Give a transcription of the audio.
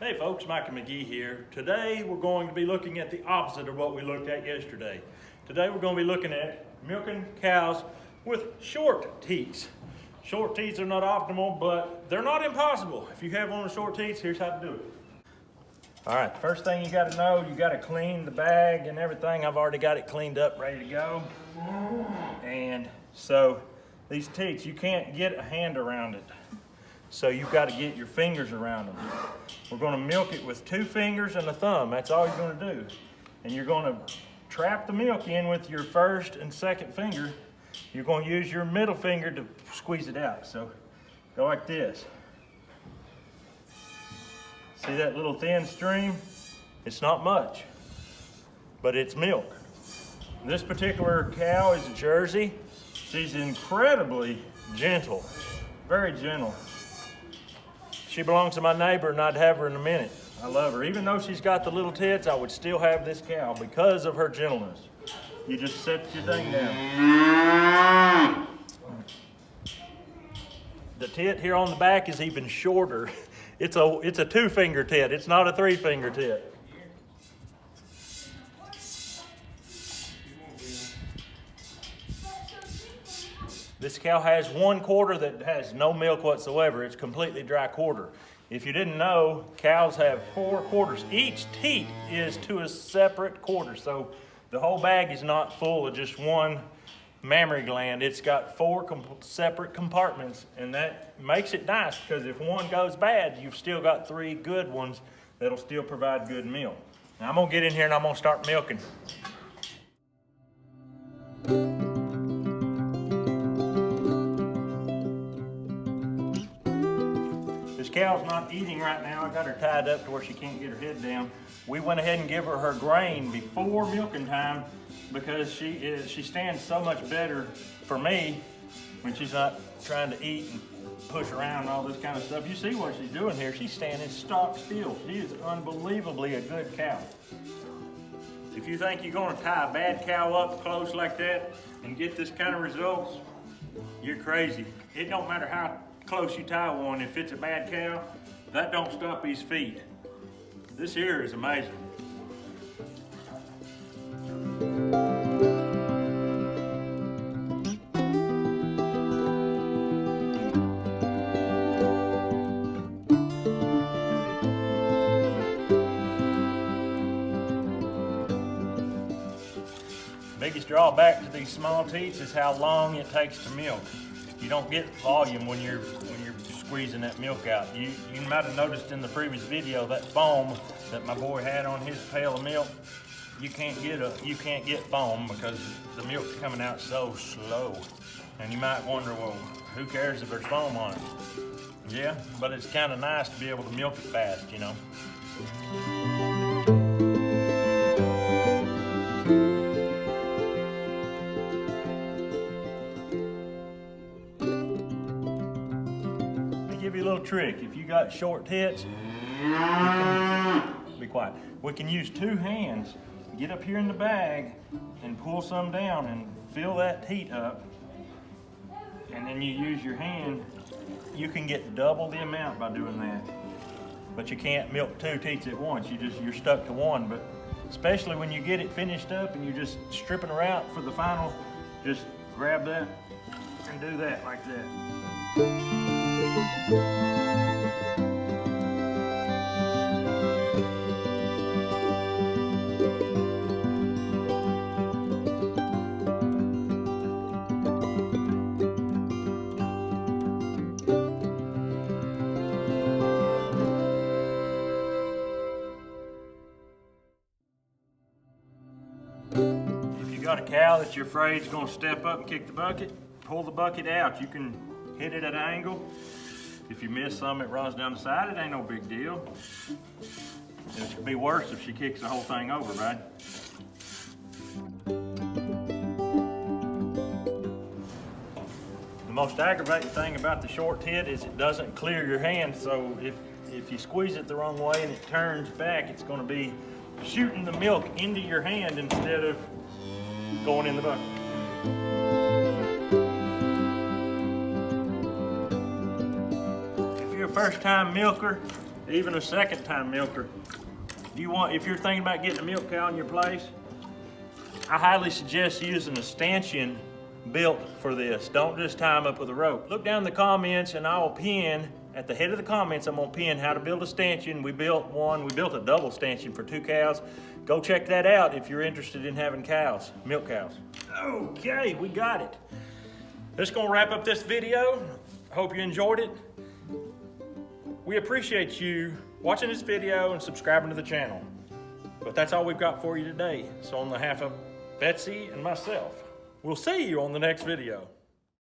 Hey folks, Mike McGee here. Today we're going to be looking at the opposite of what we looked at yesterday. Today we're going to be looking at milking cows with short teats. Short teats are not optimal, but they're not impossible. If you have one of the short teats, here's how to do it. All right, first thing you got to know, you got to clean the bag and everything. I've already got it cleaned up, ready to go. And so these teats, you can't get a hand around it. So you've got to get your fingers around them. We're going to milk it with 2 fingers and a thumb. That's all you're going to do. And you're going to trap the milk in with your first and second finger. You're going to use your middle finger to squeeze it out. So go like this. See that little thin stream? It's not much, but it's milk. This particular cow is a Jersey. She's incredibly gentle, very gentle. She belongs to my neighbor and I'd have her in a minute. I love her. Even though she's got the little tits, I would still have this cow because of her gentleness. You just set your thing down. The tit here on the back is even shorter. It's a 2-finger tit. It's not a 3-finger tit. This cow has 1 quarter that has no milk whatsoever. It's completely dry quarter. If you didn't know, cows have 4 quarters. Each teat is to a separate quarter. So the whole bag is not full of just one mammary gland. It's got 4 separate compartments, and that makes it nice because if one goes bad, you've still got 3 good ones that'll still provide good milk. Now I'm gonna get in here and I'm gonna start milking. This cow's not eating right now. I got her tied up to where she can't get her head down. We went ahead and give her grain before milking time because she stands so much better for me when she's not trying to eat and push around and all this kind of stuff. You see what she's doing here. She's standing stock still. She is unbelievably a good cow. If you think you're going to tie a bad cow up close like that and get this kind of results, you're crazy. It don't matter how close you tie one. If it's a bad cow, that don't stop his feet. This here is amazing. Biggest drawback to these small teats is how long it takes to milk. You don't get volume when you're squeezing that milk out. You might have noticed in the previous video that foam that my boy had on his pail of milk. You can't get foam because the milk's coming out so slow. And you might wonder, well, who cares if there's foam on it? Yeah, but it's kind of nice to be able to milk it fast, you know. Give you a little trick. If you got short tits, be quiet. We can use 2 hands, get up here in the bag and pull some down and fill that teat up. And then you use your hand. You can get double the amount by doing that. But you can't milk 2 teats at once. You're stuck to one. But especially when you get it finished up and you're just stripping her out for the final, just grab that and do that like that. If you got a cow that you're afraid is going to step up and kick the bucket, pull the bucket out. You can hit it at an angle. If you miss some, it runs down the side. It ain't no big deal. It could be worse if she kicks the whole thing over, right? The most aggravating thing about the short tit is it doesn't clear your hand. So if you squeeze it the wrong way and it turns back, it's going to be shooting the milk into your hand instead of going in the bucket. If you're a first-time milker, even a second time milker. If you're thinking about getting a milk cow in your place, I highly suggest using a stanchion built for this. Don't just tie them up with a rope. Look down in the comments and I will pin, at the head of the comments, I'm gonna pin how to build a stanchion. We built a double stanchion for 2 cows. Go check that out if you're interested in having cows, milk cows. Okay, we got it. That's gonna wrap up this video. Hope you enjoyed it. We appreciate you watching this video and subscribing to the channel. But that's all we've got for you today. So on behalf of Betsy and myself, we'll see you on the next video.